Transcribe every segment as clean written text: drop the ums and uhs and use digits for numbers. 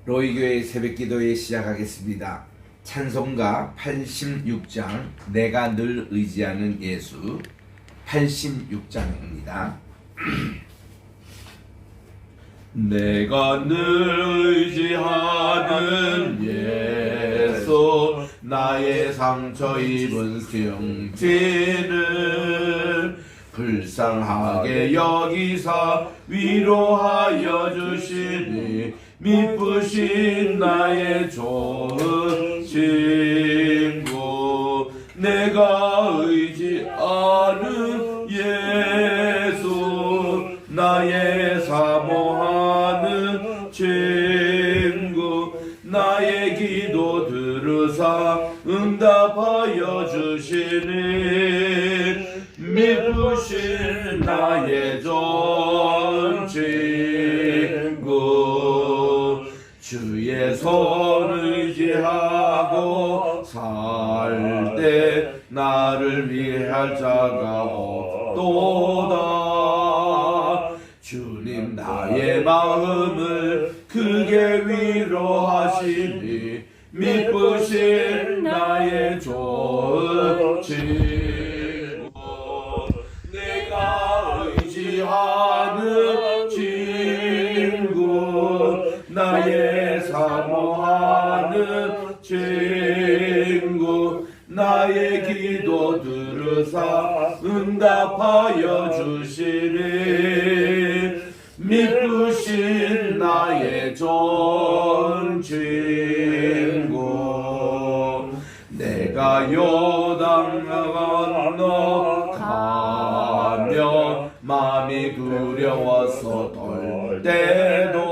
로이교회 새벽기도회 시작하겠습니다. 찬송가 86장 내가 늘 의지하는 예수 86장입니다. 내가 늘 의지하는 예수 나의 상처 입은 승진을 불쌍하게 여기사 위로하여 주시니 미쁘신 나의 좋은 친구 내가 의지하는 예수 나의 사모하는 친구 나의 기도 들으사 응답하여 주시니 미쁘신 나의 좋은 친구 주의 손 의지하고 살 때 나를 위할 자가 없도다. 주님 나의 마음을 크게 위로하시니 미쁘신 나의 좋은 친구 내가 의지하는 친구 나의 사모하는 친구 나의 기도 들으사 응답하여 주시니 미쁘신 나의 좋은 친구 내가 요단 건너 가며 마음이 두려워서 떨 때도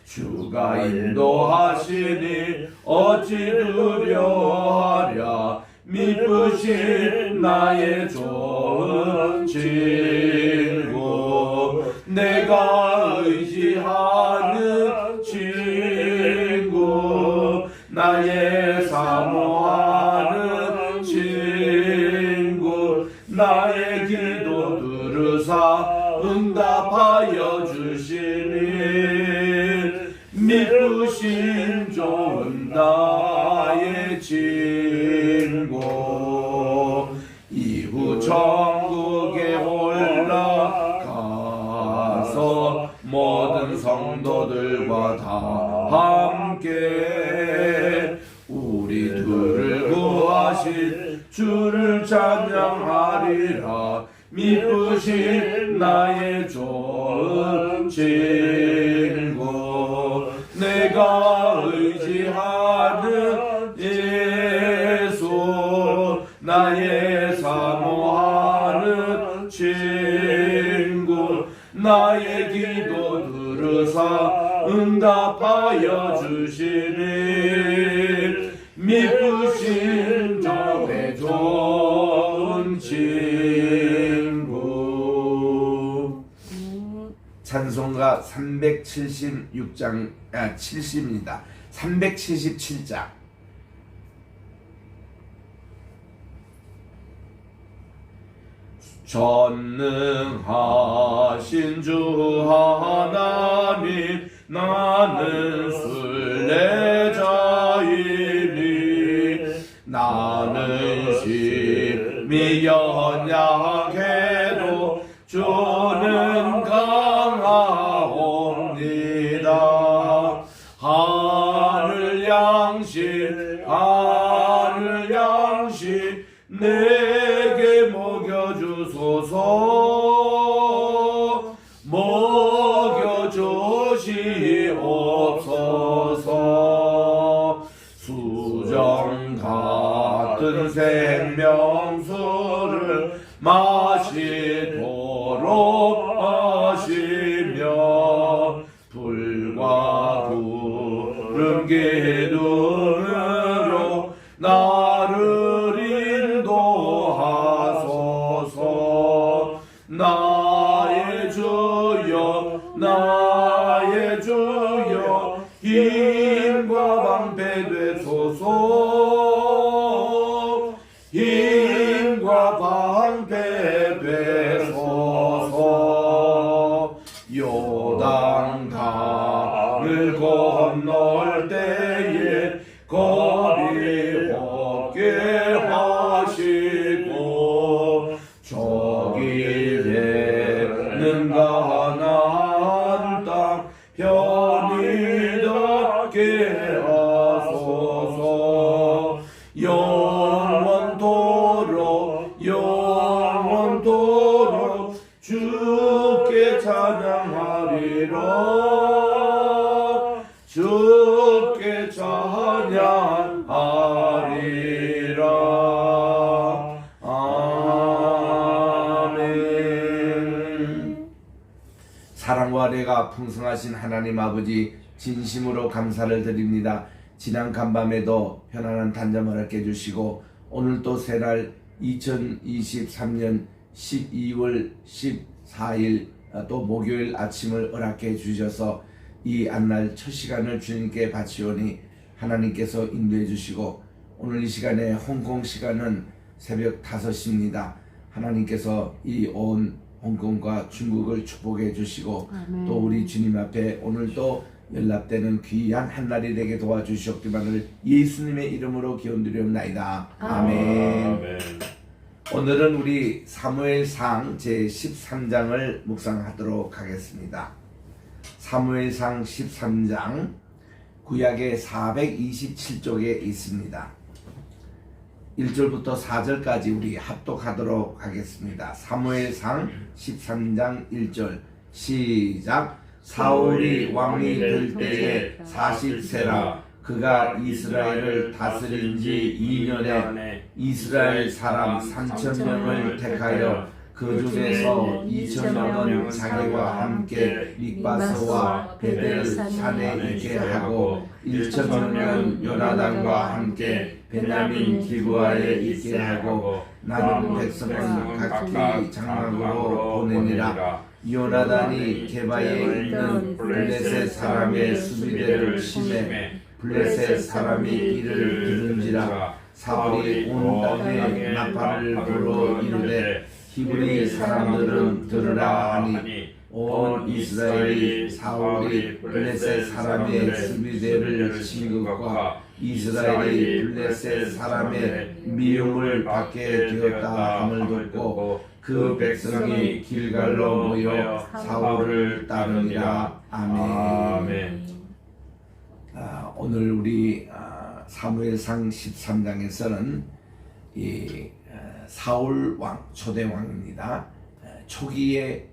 주가 인도하시니 어찌 두려워하랴 미쁘신 나의 좋은 친구 내가 의지하는 친구 나의 사모하는 친구 나의 기도 들으사 응답하여 주시니 미쁘신 좋은 나의 친구 이후 천국에 올라가서 모든 성도들과 다 함께 우리들을 구하신 주를 찬양하리라 미쁘신 나의 좋은 친구 내가 의지하는 예수 나의 사모하는 친구 나의 기도 들으사 응답하여 주시니 미쁘신 저의 좋은 친구 찬송가 376장 70입니다. 377장 전능하신 주 하나님 나는 순례자이니 나는 심히 연약해도 주는 강하옵니다. 하늘 양식 내게 먹여주소서 먹여주시옵소서 수정 같은 생명수를 마시도록 하시며 불과 구름 기둥으로 나를 인도하소서 나의 주여 힘과 방패 되소서 힘과 방패 되소서 요단 강 강을 건널 때에 겁이 없게 하시고 저기 되는 가나안 땅 편히 닿게 하소서. 영원토록 주께 찬양하리라. 주께 찬양하리라. 아멘. 사랑과 은혜가 풍성하신 하나님 아버지, 진심으로 감사를 드립니다. 지난 간밤에도 편안한 단잠을 얻게 해주시고 오늘 또 새날 2023년 12월 14일 또 목요일 아침을 허락해 주셔서 이 안날 첫 시간을 주님께 바치오니 하나님께서 인도해 주시고 오늘 이 시간에 홍콩 시간은 새벽 5시입니다. 하나님께서 이 온 홍콩과 중국을 축복해 주시고 아멘. 또 우리 주님 앞에 오늘도 연락되는 귀한 한날이 되게 도와주시옵기만을 예수님의 이름으로 기원드리옵나이다. 아멘. 오늘은 우리 사무엘상 제13장을 묵상하도록 하겠습니다. 사무엘상 13장 구약의 427쪽에 있습니다. 1절부터 4절까지 우리 합독하도록 하겠습니다. 사무엘상 13장 1절 시작. 사울이 왕이 될 때에 40세라 그가 이스라엘을 다스린 지 2년에 이스라엘 사람 3,000명을 택하여 그 중에서 2,000명은 자기와 함께 믹바스와 베델산에 있게 하고 1,000명은 요나단과 함께 베냐민 기브아에 있게 하고 남은 백성은 각기 장막으로 보내니라. 요나단이 게바에 있는 블레셋 사람의 수비대를 치매 블레셋 사람이 이를 들은지라. 사울이 온 땅에 나팔을 불어 이르되 히브리 사람들은 들으라 하니 온 이스라엘이 사울이 블레셋 사람의 수비대를 친 것과 이스라엘이 블레셋 사람의 미움을 받게 되었다 함을 듣고 그 백성이 길갈로 모여 사울을 따르니라. 아멘. 오늘 우리 사무엘상 13장에서는 이 사울 왕, 초대 왕입니다. 초기의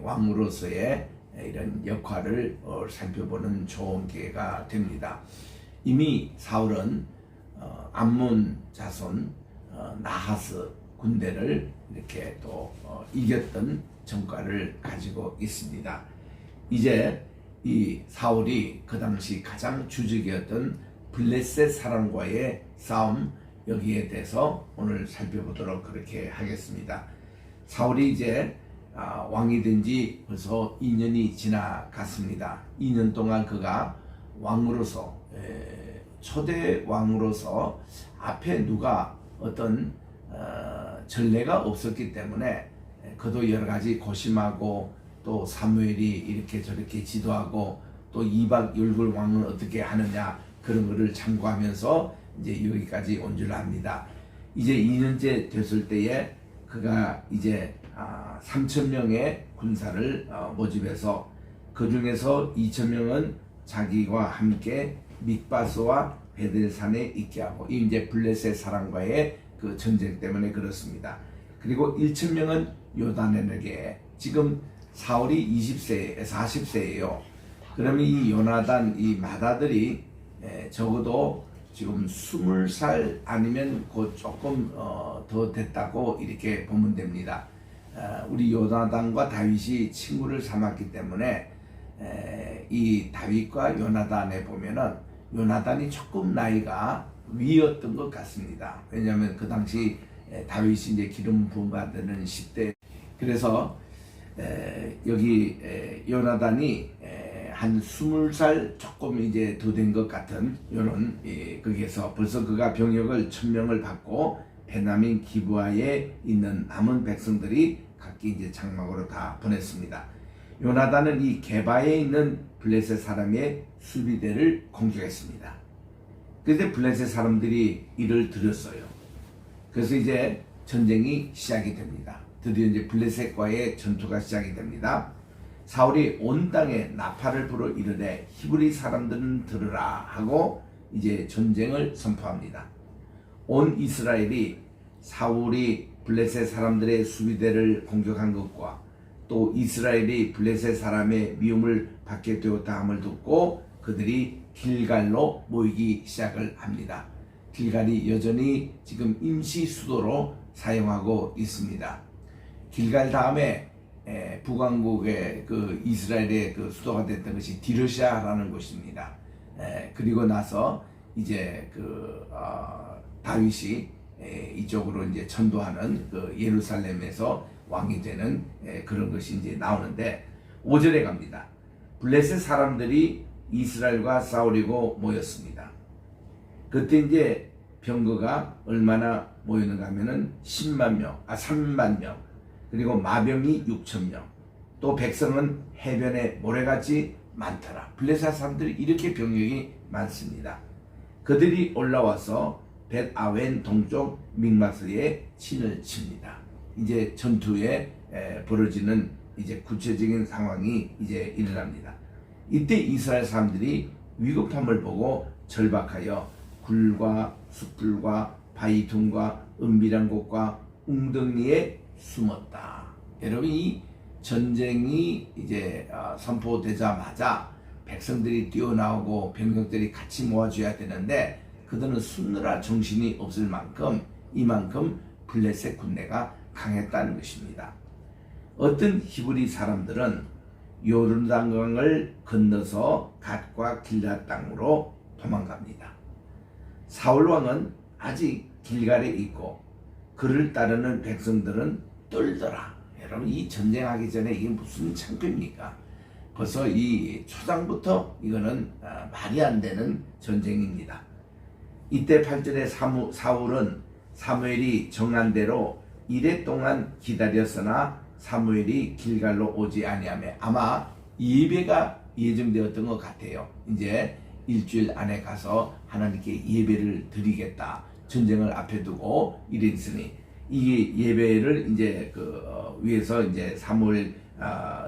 왕으로서의 이런 역할을 살펴보는 좋은 기회가 됩니다. 이미 사울은 암몬 자손 나하스 군대를 이렇게 또 이겼던 전과를 가지고 있습니다. 이제 이 사울이 그 당시 가장 주적이었던 블레셋 사람과의 싸움, 여기에 대해서 오늘 살펴보도록 그렇게 하겠습니다. 사울이 이제 왕이 된 지 벌써 2년이 지나갔습니다. 2년 동안 그가 왕으로서 초대 왕으로서 앞에 누가 어떤 전례가 없었기 때문에 그도 여러 가지 고심하고 또 사무엘이 이렇게 저렇게 지도하고 또 이방 열굴 왕은 어떻게 하느냐 그런 거를 참고하면서 이제 여기까지 온 줄 압니다. 이제 2년째 됐을 때에 그가 이제 3,000명의 군사를 모집해서 그 중에서 2,000명은 자기와 함께 믹바스와 베델산에 있게 하고 이 이제 블레셋 사람과의 그 전쟁 때문에 그렇습니다. 그리고 1,000명은 요단에게 지금 사울이 20세, 40세예요. 그러면 이 요나단, 이 맏아들이 적어도 지금 20살 아니면 곧 조금 더 됐다고 이렇게 보면 됩니다. 우리 요나단과 다윗이 친구를 삼았기 때문에 이 다윗과 요나단에 보면은 요나단이 조금 나이가 위였던 것 같습니다. 왜냐하면 그 당시 다윗이 이제 기름 부음 받는 10대. 그래서 여기 요나단이 한 20살 조금 이제 더 된 것 같은 요런 거기에서 벌써 그가 병력을 1,000명을 받고 베냐민 기브아에 있는 남은 백성들이 각기 이제 장막으로 다 보냈습니다. 요나단은 이 게바에 있는 블레셋 사람의 수비대를 공격했습니다. 그런데 블레셋 사람들이 이를 들었어요. 그래서 이제 전쟁이 시작이 됩니다. 드디어 이제 블레셋과의 전투가 시작이 됩니다. 사울이 온 땅에 나팔을 불어 이르되 히브리 사람들은 들으라 하고 이제 전쟁을 선포합니다. 온 이스라엘이 사울이 블레셋 사람들의 수비대를 공격한 것과 또 이스라엘이 블레셋 사람의 미움을 받게 되었다 함을 듣고 그들이 길갈로 모이기 시작을 합니다. 길갈이 여전히 지금 임시 수도로 사용하고 있습니다. 길갈 다음에 북왕국의 그 이스라엘의 그 수도가 됐던 것이 디르샤라는 곳입니다. 그리고 나서 이제 다윗이 이쪽으로 이제 전도하는 그 예루살렘에서 왕이 되는 그런 것이 이제 나오는데 5절에 갑니다. 블레셋 사람들이 이스라엘과 싸우려고 모였습니다. 그때 이제 병거가 얼마나 모였는가 하면은 3만 명, 그리고 마병이 6,000명, 또 백성은 해변에 모래같이 많더라. 블레셋 사람들이 이렇게 병력이 많습니다. 그들이 올라와서 벳아웬 동쪽 믹마스에 진을 칩니다. 이제 전투에 벌어지는 이제 구체적인 상황이 이제 일어납니다. 이때 이스라엘 사람들이 위급함을 보고 절박하여 굴과 숯불과 바위둥과 은밀한 곳과 웅덩이에 숨었다. 여러분, 이 전쟁이 이제 선포되자마자 백성들이 뛰어나오고 병력들이 같이 모아줘야 되는데 그들은 숨느라 정신이 없을 만큼 이만큼 블레셋 군대가 강했다는 것입니다. 어떤 히브리 사람들은 요르단강을 건너서 갓과 길앗 땅으로 도망갑니다. 사울 왕은 아직 길갈에 있고 그를 따르는 백성들은 떨더라. 여러분, 이 전쟁하기 전에 이게 무슨 창피입니까? 벌써 이 초장부터 이거는 말이 안 되는 전쟁입니다. 이때 8절에 사울은 사무엘이 정한 대로 이래 동안 기다렸으나 사무엘이 길갈로 오지 아니하며 아마 예배가 예정되었던 것 같아요. 이제 일주일 안에 가서 하나님께 예배를 드리겠다. 전쟁을 앞에 두고 이랬으니 이 예배를 이제 위에서 이제 사무엘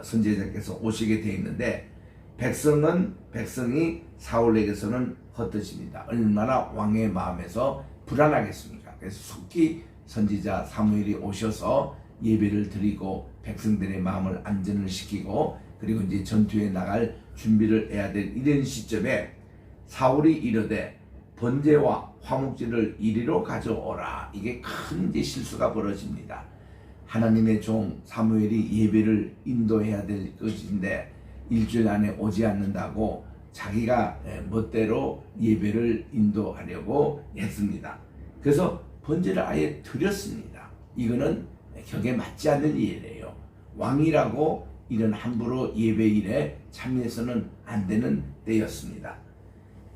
선지자께서 오시게 돼 있는데 백성이 사울에게서는 헛되십니다. 얼마나 왕의 마음에서 불안하겠습니까? 그래서 속히 선지자 사무엘이 오셔서 예배를 드리고 백성들의 마음을 안전을 시키고 그리고 이제 전투에 나갈 준비를 해야 될 이런 시점에 사울이 이르되 번제와 화목제를 이리로 가져오라. 이게 큰 이제 실수가 벌어집니다. 하나님의 종 사무엘이 예배를 인도해야 될 것인데 일주일 안에 오지 않는다고 자기가 멋대로 예배를 인도하려고 했습니다. 그래서 번제를 아예 드렸습니다. 이거는 격에 맞지 않는 일이에요. 왕이라고 이런 함부로 예배일에 참여해서는 안 되는 때였습니다.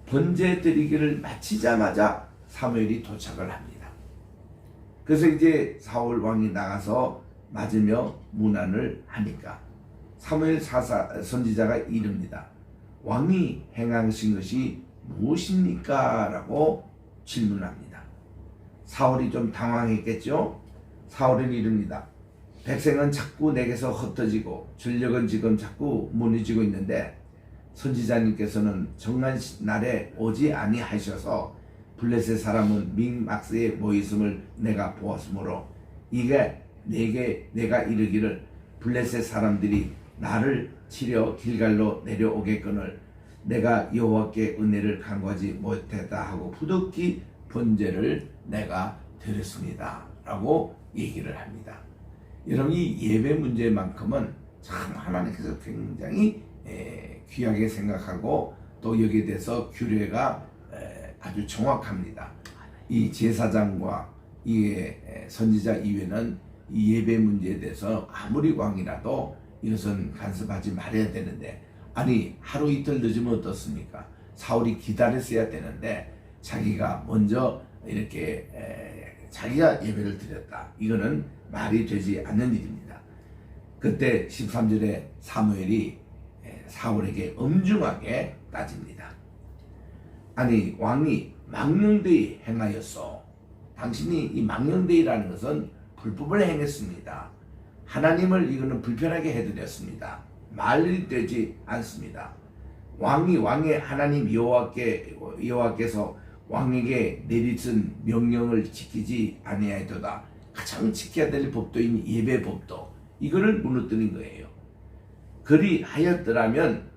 번제 드리기를 마치자마자 사무엘이 도착을 합니다. 그래서 이제 사울 왕이 나가서 맞으며 문안을 하니까 사무엘 선지자가 이릅니다. 왕이 행하신 것이 무엇입니까? 라고 질문합니다. 사울이 좀 당황했겠죠? 사울은 이릅니다. 백성은 자꾸 내게서 흩어지고 전력은 지금 자꾸 무너지고 있는데 선지자님께서는 정한 날에 오지 아니하셔서 블레셋 사람은 믹마스에 모였음을 내가 보았으므로 이게 내가 이르기를 블레셋 사람들이 나를 치려 길갈로 내려오겠거늘 내가 여호와께 은혜를 간구하지 못했다 하고 부득이 번제를 내가 드렸습니다 라고 얘기를 합니다. 여러분, 이 예배 문제만큼은 참 하나님께서 굉장히 귀하게 생각하고 또 여기에 대해서 규례가 아주 정확합니다. 이 제사장과 이 선지자 이외는 이 예배 문제에 대해서 아무리 왕이라도 이것은 간섭하지 말아야 되는데 아니 하루 이틀 늦으면 어떻습니까? 사울이 기다렸어야 되는데 자기가 먼저 이렇게 자기가 예배를 드렸다. 이거는 말이 되지 않는 일입니다. 그때 13절에 사무엘이 사울에게 엄중하게 따집니다. 아니 왕이 망령되이 행하였소. 당신이 이 망령되이라는 것은 불법을 행했습니다. 하나님을 이거는 불편하게 해드렸습니다. 말이 되지 않습니다. 왕의 하나님 여호와께서 왕에게 내리신 명령을 지키지 아니하였도다. 가장 지켜야 될 법도인 예배법도 이거를 무너뜨린 거예요. 그리 하였더라면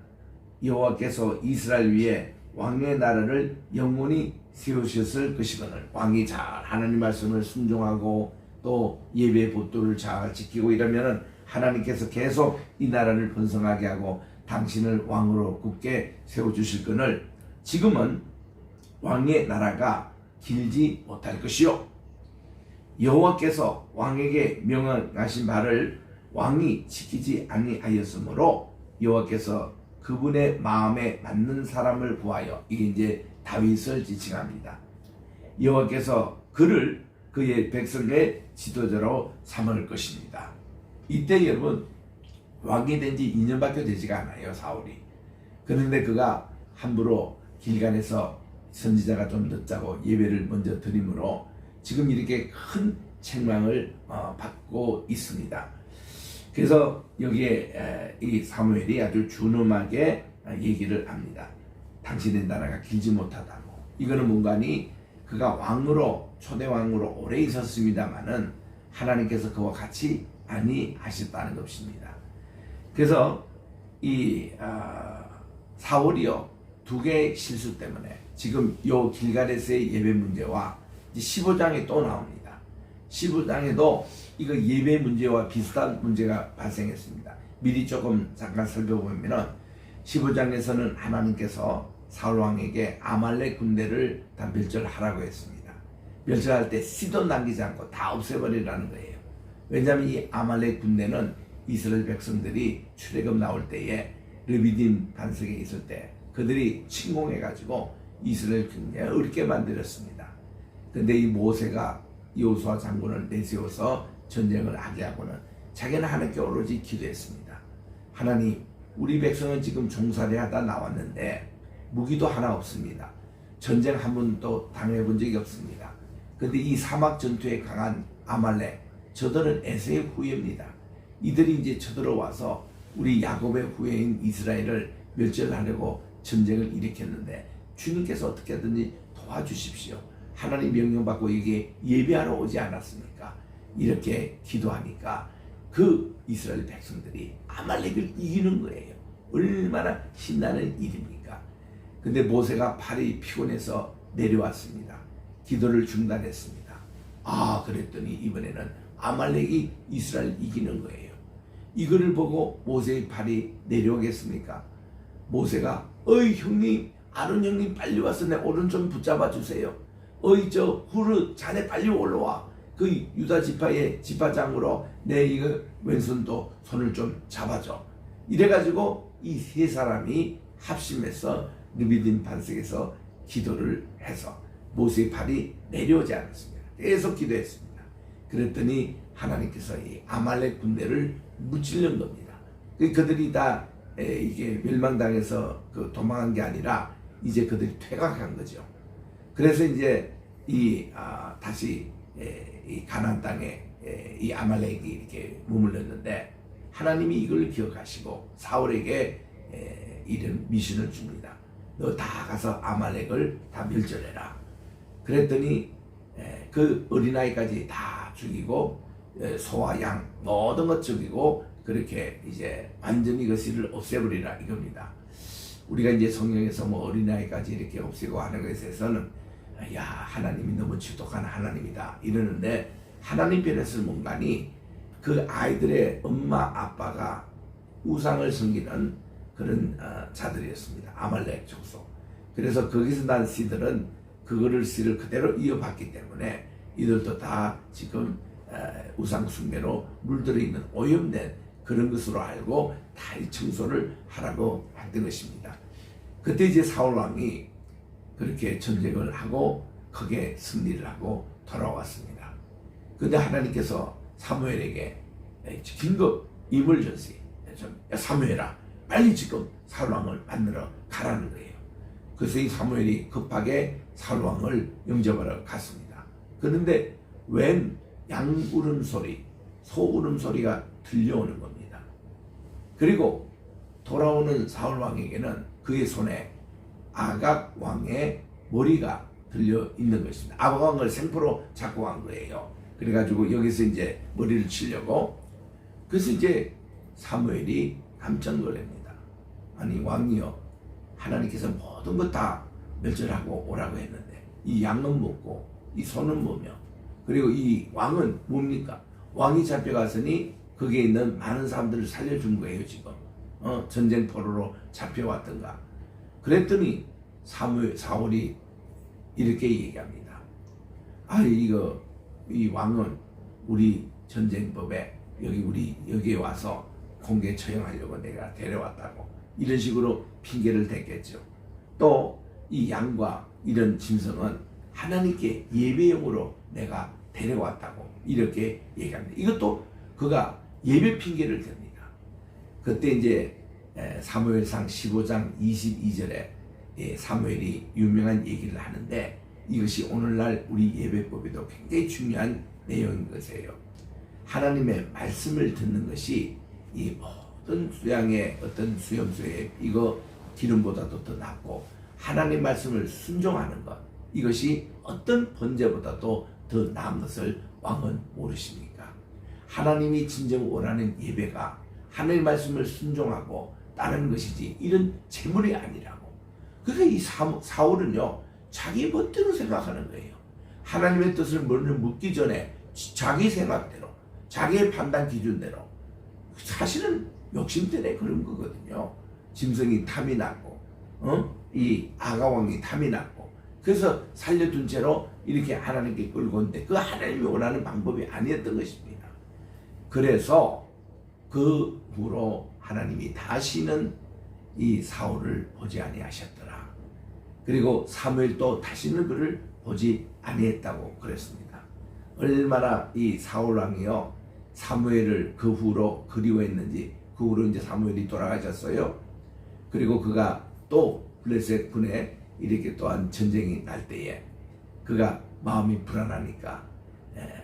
여호와께서 이스라엘 위에 왕의 나라를 영원히 세우셨을 것이거늘. 왕이 잘 하나님 말씀을 순종하고 또 예배 법도를 잘 지키고 이러면은 하나님께서 계속 이 나라를 번성하게 하고 당신을 왕으로 굳게 세워주실 거늘. 지금은 왕의 나라가 길지 못할 것이요, 여호와께서 왕에게 명령하신 바를 왕이 지키지 아니하였으므로 여호와께서 그분의 마음에 맞는 사람을 구하여, 이게 이제 다윗을 지칭합니다. 여호와께서 그를 그의 백성의 지도자로 삼을 것입니다. 이때 여러분 왕이 된 지 2년밖에 되지가 않아요, 사울이. 그런데 그가 함부로 길갈에서 선지자가 좀 늦자고 예배를 먼저 드림으로 지금 이렇게 큰 책망을 받고 있습니다. 그래서 여기에 이 사무엘이 아주 준엄하게 얘기를 합니다. 당신의 나라가 길지 못하다고. 이거는 뭔가니 그가 왕으로, 초대 왕으로 오래 있었습니다마는 하나님께서 그와 같이 아니하셨다는 것입니다. 그래서 이 사울이요, 두 개의 실수 때문에 지금 요 길갈에서의 예배 문제와 15장에 또 나옵니다. 15장에도 이거 예배 문제와 비슷한 문제가 발생했습니다. 미리 조금 잠깐 살펴보면은 15장에서는 하나님께서 사울 왕에게 아말렉 군대를 다 멸절하라고 했습니다. 멸절할 때 씨도 남기지 않고 다 없애버리라는 거예요. 왜냐하면 이 아말렉 군대는 이스라엘 백성들이 출애굽 나올 때에 르비딤 반석에 있을 때 그들이 침공해가지고 이스라엘 굉장히 어렵게 만들었습니다. 근데 이 모세가 여호수아 장군을 내세워서 전쟁을 하게 하고는 자기는 하나님께 오로지 기도했습니다. 하나님, 우리 백성은 지금 종살이 하다 나왔는데 무기도 하나 없습니다. 전쟁 한 번도 당해본 적이 없습니다. 근데 이 사막 전투에 강한 아말렉, 저들은 에서의 후예입니다. 이들이 이제 쳐들어와서 우리 야곱의 후예인 이스라엘을 멸절하려고 전쟁을 일으켰는데 주님께서 어떻게든지 도와주십시오. 하나님 명령받고 이게 예배하러 오지 않았습니까? 이렇게 기도하니까 그 이스라엘 백성들이 아말렉을 이기는 거예요. 얼마나 신나는 일입니까? 근데 모세가 발이 피곤해서 내려왔습니다. 기도를 중단했습니다. 그랬더니 이번에는 아말렉이 이스라엘 이기는 거예요. 이거를 보고 모세의 발이 내려오겠습니까? 모세가 형님, 아론 형님 빨리 와서 내 오른 좀 붙잡아 주세요. 저 후르 자네 빨리 올라와. 그 유다 지파의 지파장으로 내 이거 왼손도 손을 좀 잡아줘. 이래가지고 이 세 사람이 합심해서 르비딤 반석에서 기도를 해서 모세의 발이 내려오지 않았습니다. 계속 기도했습니다. 그랬더니 하나님께서 이 아말렉 군대를 무찌른 겁니다. 그들이 다 이게 멸망당해서 도망한 게 아니라 이제 그들이 퇴각한 거죠. 그래서 이제 다시 이 가나안 땅에 이 아말렉이 이렇게 머물렀는데 하나님이 이걸 기억하시고 사울에게 이런 미션을 줍니다. 너 다 가서 아말렉을 다 멸절해라. 그랬더니 그 어린아이까지 다 죽이고 소와 양 모든 것 죽이고 그렇게 이제 완전히 그 씨를 없애버리라 이겁니다. 우리가 이제 성경에서 뭐 어린아이까지 이렇게 없애고 하는 것에 대해서는 하나님이 너무 지독한 하나님이다 이러는데, 하나님 편에서는 뭔가니 그 아이들의 엄마 아빠가 우상을 섬기는 그런 자들이었습니다. 아말렉 족속. 그래서 거기서 난 씨들은 그거를 씨를 그대로 이어받기 때문에 이들도 다 지금 우상 숭배로 물들어 있는 오염된 그런 것으로 알고 다 청소를 하라고 했던 것입니다. 그때 이제 사울 왕이 그렇게 전쟁을 하고 크게 승리를 하고 돌아왔습니다. 근데 하나님께서 사무엘에게 긴급 이물전시 사무엘아 빨리 지금 사울왕을 만나러 가라는 거예요. 그래서 이 사무엘이 급하게 사울왕을 영접하러 갔습니다. 그런데 웬 양 울음소리, 소 울음소리가 들려오는 겁니다. 그리고 돌아오는 사울왕에게는 그의 손에 아각 왕의 머리가 들려 있는 것입니다. 아각 왕을 생포로 잡고 간 거예요. 그래가지고 여기서 이제 머리를 치려고. 그래서 이제 사무엘이 깜짝 놀랍니다. 아니 왕이여, 하나님께서 모든 것 다 멸절하고 오라고 했는데 이 양은 뭐고 이 소는 뭐며, 그리고 이 왕은 뭡니까? 왕이 잡혀갔으니 거기에 있는 많은 사람들을 살려준 거예요 지금. 전쟁 포로로 잡혀왔던가. 그랬더니 사울이 이렇게 얘기합니다. 이 왕은 우리 전쟁법에 우리 여기에 와서 공개 처형하려고 내가 데려왔다고 이런 식으로 핑계를 댔겠죠. 또 이 양과 이런 짐승은 하나님께 예배용으로 내가 데려왔다고 이렇게 얘기합니다. 이것도 그가 예배 핑계를 댑니다. 그때 이제 사무엘상 15장 22절에 사무엘이 유명한 얘기를 하는데 이것이 오늘날 우리 예배법에도 굉장히 중요한 내용인 것이에요. 하나님의 말씀을 듣는 것이 이 모든 수양의 어떤 수염소의 이거 기름보다도 더 낫고, 하나님 말씀을 순종하는 것, 이것이 어떤 번제보다도 더 나은 것을 왕은 모르십니까? 하나님이 진정 원하는 예배가 하나님 말씀을 순종하고 따르는 것이지 이런 재물이 아니라고. 그러니까 이 사울은요 자기 멋대로 생각하는 거예요. 하나님의 뜻을 먼저 묻기 전에 자기 생각대로, 자기의 판단 기준대로. 사실은 욕심 때문에 그런 거거든요. 짐승이 탐이 났고, 이 아가왕이 탐이 났고, 그래서 살려둔 채로 이렇게 하나님께 끌고 온데 그 하나님이 원하는 방법이 아니었던 것입니다. 그래서 그 후로 하나님이 다시는 이 사울을 보지 아니하셨더라. 그리고 사무엘도 다시는 그를 보지 아니했다고 그랬습니다. 얼마나 이 사울 왕이요 사무엘을 그 후로 그리워했는지. 그 후로 이제 사무엘이 돌아가셨어요. 그리고 그가 또 블레셋 군에 이렇게 또한 전쟁이 날 때에 그가 마음이 불안하니까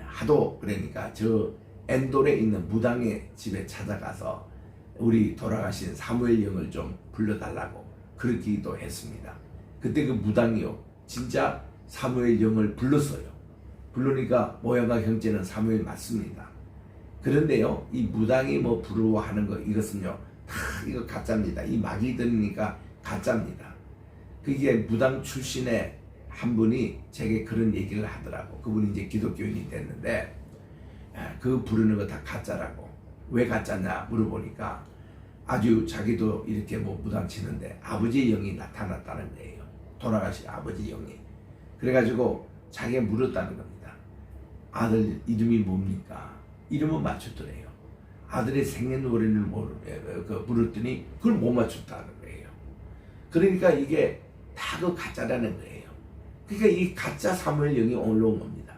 하도 그러니까 저 엔돌에 있는 무당의 집에 찾아가서 우리 돌아가신 사무엘 영을 좀 불러달라고 그러기도 했습니다. 그때 그 무당이요 진짜 사무엘 영을 불렀어요. 부르니까 모양과 형제는 사무엘 맞습니다. 그런데요 이 무당이 뭐 부러워하는 거 이것은요 다 이거 가짜입니다. 이 마귀 들으니까 가짜입니다. 그게 무당 출신의 한 분이 제게 그런 얘기를 하더라고. 그분이 이제 기독교인이 됐는데 그 부르는 거 다 가짜라고. 왜 가짜냐 물어보니까 아주 자기도 이렇게 뭐 무당 치는데 아버지의 영이 나타났다는 거예요. 돌아가신 아버지 영이. 그래가지고 자기가 물었다는 겁니다. 아들 이름이 뭡니까? 이름은 맞췄더래요. 아들의 생년월일을 물었더니 그걸 못 맞췄다는 거예요. 그러니까 이게 다 그 가짜라는 거예요. 그러니까 이 가짜 사무엘 영이 올라온 겁니다.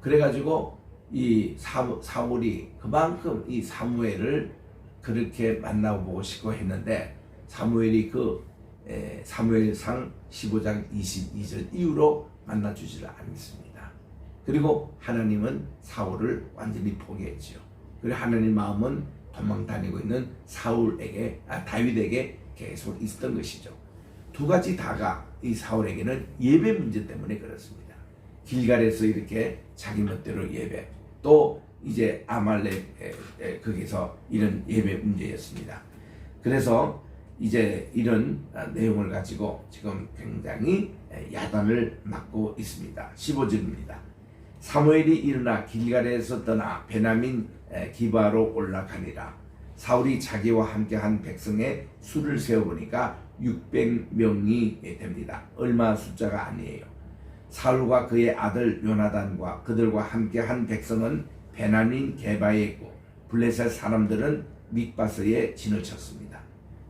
그래가지고 이 사울이 그만큼 이 사무엘을 그렇게 만나보고 싶고 했는데 사무엘이 사무엘상 15장 22절 이후로 만나주지를 않습니다. 그리고 하나님은 사울을 완전히 포기했죠. 그리고 하나님 마음은 도망 다니고 있는 다윗에게 계속 있었던 것이죠. 두 가지 다가 이 사울에게는 예배 문제 때문에 그렇습니다. 길갈에서 이렇게 자기 멋대로 예배, 또 이제 아말렉 거기서 이런 예배 문제였습니다. 그래서 이제 이런 내용을 가지고 지금 굉장히 야단을 맞고 있습니다. 15절입니다. 사무엘이 일어나 길갈에서 떠나 베냐민 기바로 올라가니라. 사울이 자기와 함께한 백성의 수를 세어보니까 600명이 됩니다. 얼마 숫자가 아니에요. 사울과 그의 아들 요나단과 그들과 함께한 백성은 베냐민 게바에 있고 블레셋 사람들은 믹바스에 진을 쳤습니다.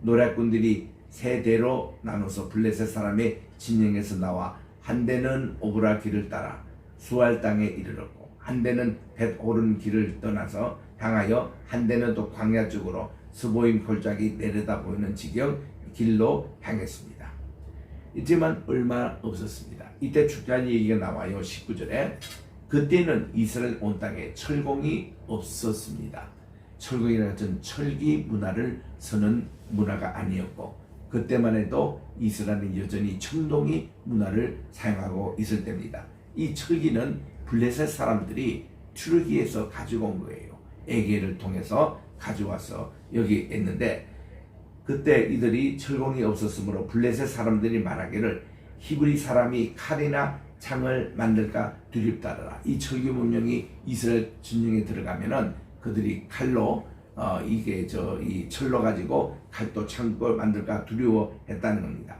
노략군들이 세 대로 나눠서 블레셋 사람의 진영에서 나와 한 대는 오브라 길을 따라 수알 땅에 이르렀고 한 대는 벳 오른 길을 떠나서 향하여 한 대는 또 광야 쪽으로 스보임 골짜기 내려다 보이는 지경 길로 향했습니다. 이때만 얼마 없었습니다. 이때 축제한 얘기가 나와요. 19절에 그때는 이스라엘 온 땅에 철공이 없었습니다. 철공이라는 것은 철기 문화를 서는 문화가 아니었고 그때만 해도 이스라엘은 여전히 청동기 문화를 사용하고 있을 때입니다. 이 철기는 블레셋 사람들이 튀르기에서 가지고 온 거예요. 에게를 통해서 가져와서 여기 있는데 그때 이들이 철공이 없었으므로 블레셋 사람들이 말하기를 히브리 사람이 칼이나 창을 만들까 두렵다더라. 이 철기 문명이 이스라엘 진영에 들어가면은 그들이 칼로 이 철로 가지고 칼도 창도 만들까 두려워했다는 겁니다.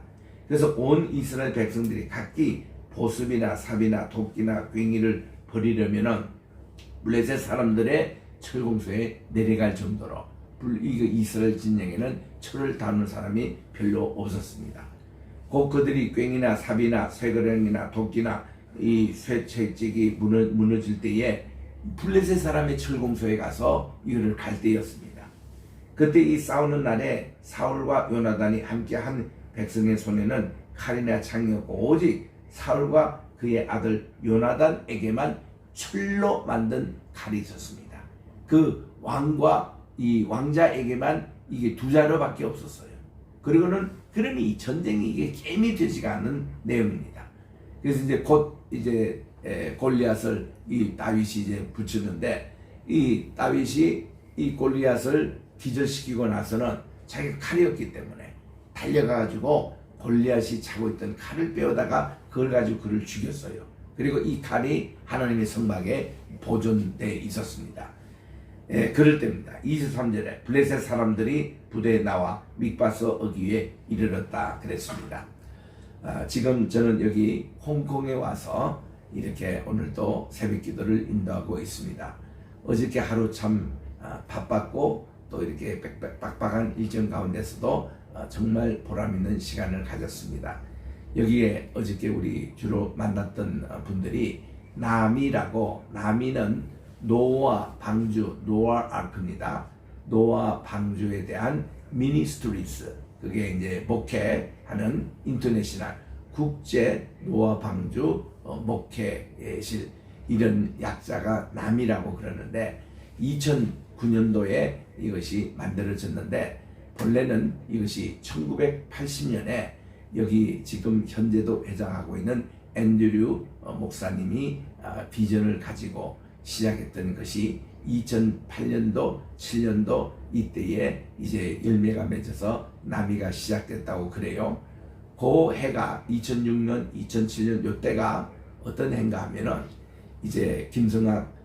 그래서 온 이스라엘 백성들이 각기 보습이나 삽이나 도끼나 괭이를 버리려면은 블레셋 사람들의 철공소에 내려갈 정도로 이스라엘 진영에는 철을 다루는 사람이 별로 없었습니다. 곧 그들이 괭이나 삽이나 쇠거랭이나 도끼나 이 쇠채찍이 무너질 때에 블레셋 사람의 철공소에 가서 이거를 갈 때였습니다. 그때 이 싸우는 날에 사울과 요나단이 함께한 백성의 손에는 칼이나 창이 없고 오직 사울과 그의 아들 요나단에게만 철로 만든 칼이 있었습니다. 그 왕과 이 왕자에게만 이게 두 자루밖에 없었어요. 그리고는 그러니 이 전쟁이 이게 게임이 되지가 않는 내용입니다. 그래서 이제 곧 이제 골리앗을 이 다윗이 이제 붙였는데 이 다윗이 이 골리앗을 기절시키고 나서는 자기가 칼이었기 때문에 달려가가지고 골리앗이 차고 있던 칼을 빼어다가 그걸 가지고 그를 죽였어요. 그리고 이 칼이 하나님의 성막에 보존되어 있었습니다. 그럴 때입니다. 23절에 블레셋 사람들이 부대에 나와 mik바스 어귀에 이르렀다 그랬습니다. 지금 저는 여기 홍콩에 와서 이렇게 오늘도 새벽 기도를 인도하고 있습니다. 어저께 하루 참 바빴고 또 이렇게 빡빡한 일정 가운데서도 정말 보람있는 시간을 가졌습니다. 여기에 어저께 우리 주로 만났던 분들이 나미는 노아 방주, 노아 아크입니다. 노아 방주에 대한 미니스트리스, 그게 이제 목회하는 인터내셔널 국제 노아 방주 목회실, 이런 약자가 남이라고 그러는데 2009년도에 이것이 만들어졌는데 본래는 이것이 1980년에 여기 지금 현재도 회장하고 있는 앤드류 목사님이 비전을 가지고 시작했던 것이 2008년도, 7년도 이때에 이제 열매가 맺어서 나미가 시작됐다고 그래요. 그 해가 2006년, 2007년 요때가 어떤 해인가 하면은 이제 김성학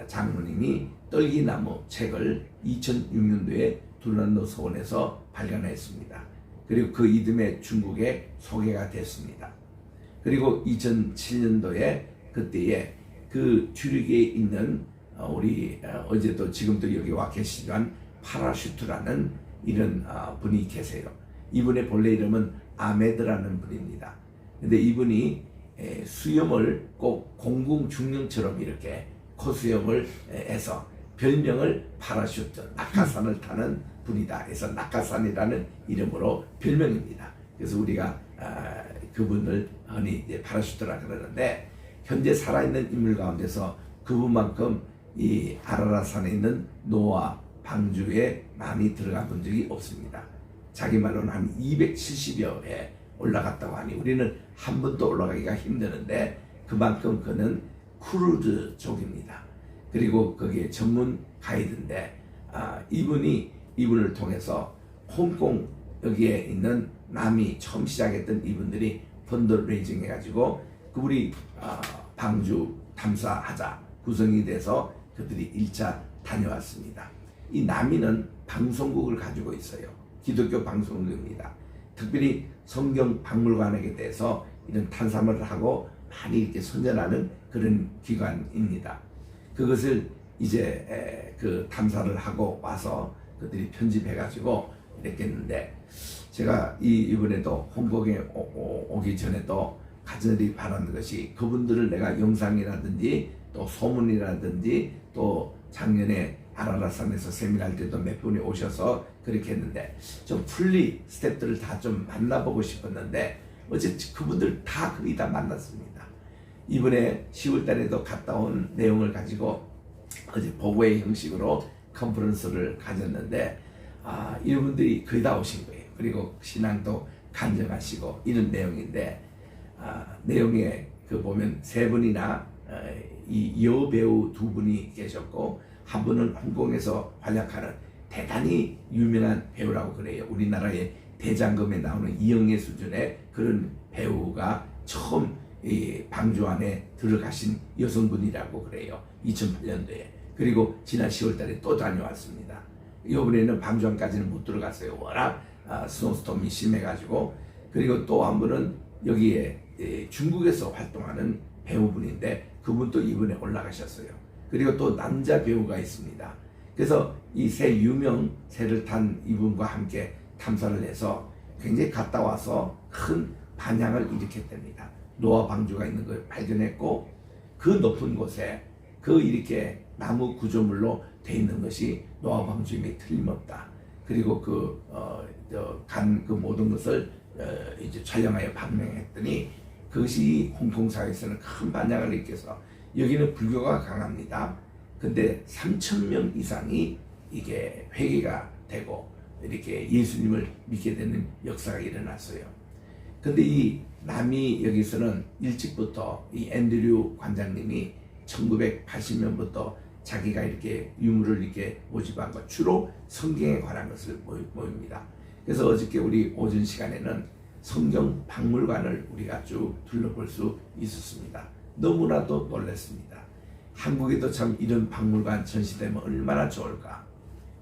장로님이 떨기나무 책을 2006년도에 두란노 서원에서 발간했습니다. 그리고 그 이듬해 중국에 소개가 됐습니다. 그리고 2007년도에 그때에 그 튜릭에 있는 우리 어제도 지금도 여기 와 계시지만 파라슈트라는 이런 분이 계세요. 이분의 본래 이름은 아메드라는 분입니다. 근데 이분이 수염을 꼭 공궁 중령처럼 이렇게 코수염을 해서 별명을 파라슈트, 낙하산을 타는 분이다 해서 낙하산이라는 이름으로 별명입니다. 그래서 우리가 그분을 흔히 이제 파라슈트라 그러는데 현재 살아있는 인물 가운데서 그분만큼 이 아라라산에 있는 노아 방주에 많이 들어가 본 적이 없습니다. 자기 말로는 한 270여 회 올라갔다고 하니 우리는 한 번도 올라가기가 힘드는데 그만큼 그는 크루즈족입니다. 그리고 거기에 전문 가이드인데 이분을 통해서 홍콩 여기에 있는 남이 처음 시작했던 이분들이 펀드레이징 해가지고 그분이 방주 탐사하자 구성이 돼서 그들이 1차 다녀왔습니다. 이 남이는 방송국을 가지고 있어요. 기독교 방송국입니다. 특별히 성경 박물관에 대해서 이런 탐사를 하고 많이 이렇게 선전하는 그런 기관입니다. 그것을 이제 그 탐사를 하고 와서 그들이 편집해가지고 이렇게 했는데 제가 이번에도 홍콩에 오기 전에도 간절히 바라는 것이 그분들을 내가 영상이라든지 또 소문이라든지 또 작년에 아라라산에서 세미나할 때도 몇 분이 오셔서 그렇게 했는데 좀 풀리 스태프들을 다 좀 만나보고 싶었는데 어제 그분들 다 거의 다 만났습니다. 이번에 10월 달에도 갔다 온 내용을 가지고 어제 보고회 형식으로 컨퍼런스를 가졌는데 이분들이 거의 다 오신 거예요. 그리고 신앙도 간증하시고 이런 내용인데 내용에 그 보면 세 분이나 이 여배우 두 분이 계셨고 한 분은 홍콩에서 활약하는 대단히 유명한 배우라고 그래요. 우리나라의 대장금에 나오는 이영애 수준의 그런 배우가 처음 이 방주 안에 들어가신 여성분이라고 그래요. 2008년도에. 그리고 지난 10월 달에 또 다녀왔습니다. 이번에는 방주 안까지는 못 들어갔어요. 워낙 스노스톰이 심해가지고. 그리고 또 한 분은 여기에 중국에서 활동하는 배우분인데 그분도 이번에 올라가셨어요. 그리고 또 남자 배우가 있습니다. 그래서 이 세 유명 새를 탄 이분과 함께 탐사를 해서 굉장히 갔다 와서 큰 반향을 일으켰답니다. 노아 방주가 있는 걸 발견했고 그 높은 곳에 그 이렇게 나무 구조물로 돼 있는 것이 노아 방주임이 틀림없다. 그리고 그 모든 것을 이제 촬영하여 방명했더니 그것이 홍콩 사회에서는 큰 반향을 일으켜서 여기는 불교가 강합니다. 근데 3,000명 이상이 이게 회개가 되고 이렇게 예수님을 믿게 되는 역사가 일어났어요. 근데 이 남이 여기서는 일찍부터 이 앤드류 관장님이 1980년부터 자기가 이렇게 유물을 이렇게 모집한 것 주로 성경에 관한 것을 모입니다. 그래서 어저께 우리 오전 시간에는 성경 박물관을 우리가 쭉 둘러볼 수 있었습니다. 너무나도 놀랐습니다. 한국에도 참 이런 박물관 전시되면 얼마나 좋을까.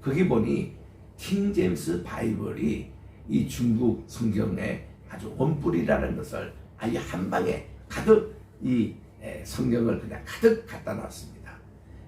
거기 보니 킹 제임스 바이블이 이 중국 성경의 아주 원뿔이라는 것을 아예 한 방에 가득 이 성경을 그냥 가득 갖다 놨습니다.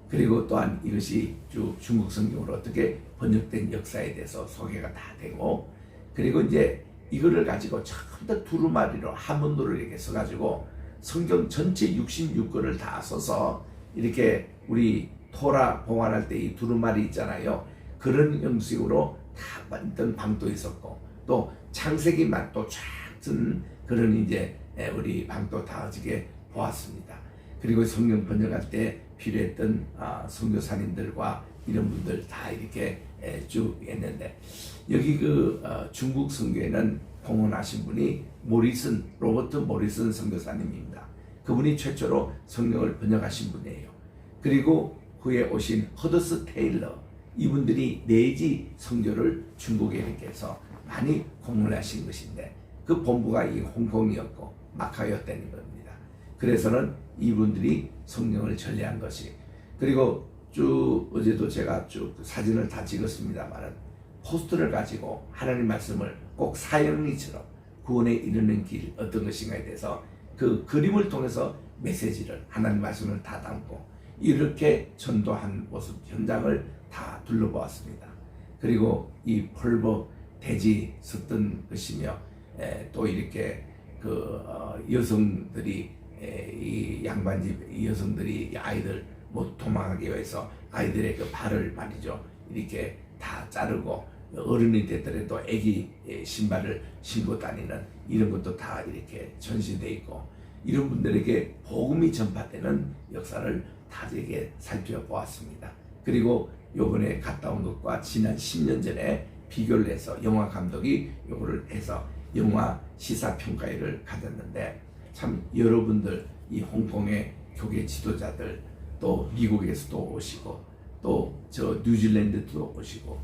그리고 또한 이것이 쭉 중국 성경으로 어떻게 번역된 역사에 대해서 소개가 다 되고 그리고 이제 이거를 가지고 전부 다 두루마리로 한문도를 이렇게 써가지고 성경 전체 66권을 다 써서 이렇게 우리 토라 봉안할 때 이 두루마리 있잖아요. 그런 형식으로 다 만든 방도 있었고 또 창세기 맛도 쫙 쓴 그런 이제 우리 방도 다 어저께 보았습니다. 그리고 성경 번역할 때 필요했던 선교사님들과 이런 분들 다 이렇게 쭉 했는데 여기 그 중국 선교에는 봉헌하신 분이 로버트 모리슨 선교사님입니다. 그분이 최초로 성경을 번역하신 분이에요. 그리고 후에 오신 허더스 테일러 이분들이 내지 선교를 중국에 이렇게 해서 많이 공헌을 하신 것인데 그 본부가 이 홍콩이었고 마카오였다는 겁니다. 그래서는 이분들이 성경을 전리한 것이 그리고 쭉 어제도 제가 쭉 사진을 다 찍었습니다만은 포스터를 가지고 하나님 말씀을 꼭 사형리처럼 구원에 이르는 길 어떤 것인가에 대해서 그 그림을 통해서 메시지를 하나님 말씀을 다 담고 이렇게 전도한 모습 현장을 다 둘러보았습니다. 그리고 이 폴버 돼지 섰던 것이며 또 이렇게 그 여성들이 이 양반집 여성들이 아이들 못 도망하기 위해서 아이들의 그 발을 말이죠 이렇게 다 자르고 어른이 됐더라도 애기 신발을 신고 다니는 이런 것도 다 이렇게 전시되어 있고 이런 분들에게 복음이 전파되는 역사를 다 이렇게 살펴보았습니다. 그리고 요번에 갔다 온 것과 지난 10년 전에 비교를 해서 영화 감독이 요거를 해서 영화 시사평가회를 가졌는데 참 여러분들 이 홍콩의 교계 지도자들 또 미국에서도 오시고 또 저 뉴질랜드도 오시고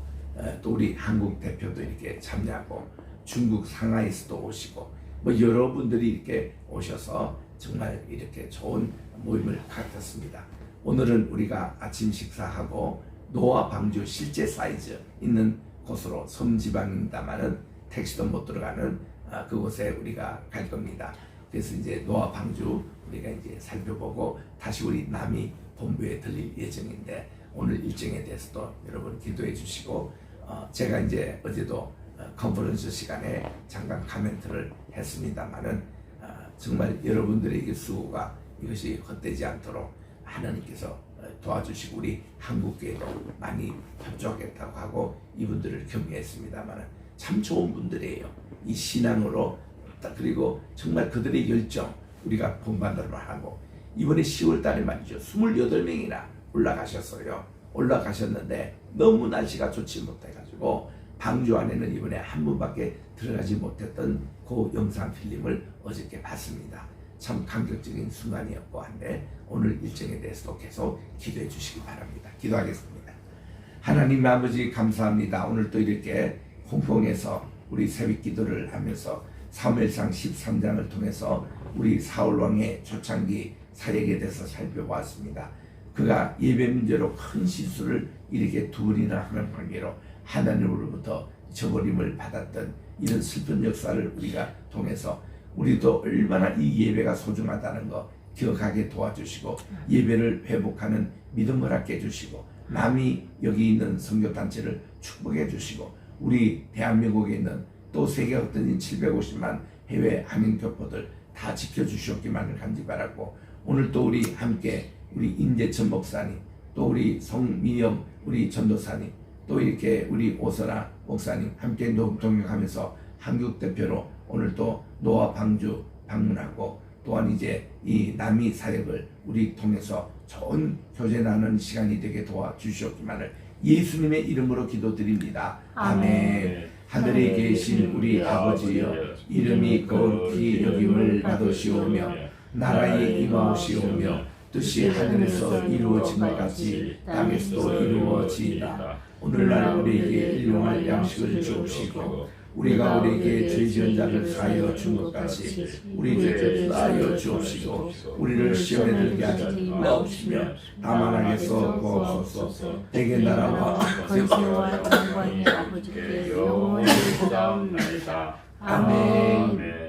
또 우리 한국 대표도 이렇게 참여하고 중국 상하이에서도 오시고 뭐 여러분들이 이렇게 오셔서 정말 이렇게 좋은 모임을 가졌습니다. 오늘은 우리가 아침 식사하고 노아 방주 실제 사이즈 있는 곳으로 섬지방입니다만은 택시도 못 들어가는 그곳에 우리가 갈 겁니다. 그래서 이제 노아 방주 우리가 이제 살펴보고 다시 우리 남이 본부에 들릴 예정인데 오늘 일정에 대해서도 여러분 기도해 주시고 제가 이제 어제도 컨퍼런스 시간에 잠깐 코멘트를 했습니다만은 정말 여러분들의 이 수고가 이것이 헛되지 않도록 하나님께서 도와주시고 우리 한국교회도 많이 협조하겠다고 하고 이분들을 격려했습니다만 참 좋은 분들이에요. 이 신앙으로 그리고 정말 그들의 열정 우리가 본받으러 하고 이번에 10월 달에 말이죠. 28명이나 올라가셨어요. 올라가셨는데 너무 날씨가 좋지 못해가지고 방주 안에는 이번에 한 분밖에 들어가지 못했던 그 영상 필름을 어저께 봤습니다. 참 감격적인 순간이었고 한데 오늘 일정에 대해서도 계속 기도해 주시기 바랍니다. 기도하겠습니다. 하나님 아버지 감사합니다. 오늘 또 이렇게 홍콩에서 우리 새벽 기도를 하면서 사무엘상 13장을 통해서 우리 사울왕의 초창기 사역에 대해서 살펴보았습니다. 그가 예배 문제로 큰 실수를 이렇게 두 번이나 하는 관계로 하나님으로부터 저버림을 받았던 이런 슬픈 역사를 우리가 통해서 우리도 얼마나 이 예배가 소중하다는 거 기억하게 도와주시고 예배를 회복하는 믿음 허락해 주시고 남이 여기 있는 선교단체를 축복해 주시고 우리 대한민국에 있는 또 세계가 흩어진 750만 해외 한인교포들 다 지켜주시옵기만을 간절히 바라고 오늘 또 우리 함께 우리 임재천 목사님 또 우리 성미영 우리 전도사님 또 이렇게 우리 오선아 목사님 함께 동역하면서 한국 대표로 오늘 또 노아 방주 방문하고 또한 이제 이 남이 사역을 우리 통해서 좋은 교제 나누는 시간이 되게 도와주시옵기만을 예수님의 이름으로 기도드립니다. 아멘. 하늘에 계신 우리 아버지여 이름이 거룩히 여김을 받으시오며 나라의 임하시오며 뜻이 하늘에서 이루어진 것 같이 땅에서도 이루어지이다. 오늘날 우리에게 일용할 양식을 주옵시고 우리가 우리에게 죄 지은 자를 사하여 준 것 같이 우리 죄를 사하여 주옵시고 우리를 시험에 들게 하지 마옵시며 다만 악에서 구하옵소서. 대개 나라와 권세와 영광이 아버지께 영원히 돌아옵나이다. 아멘.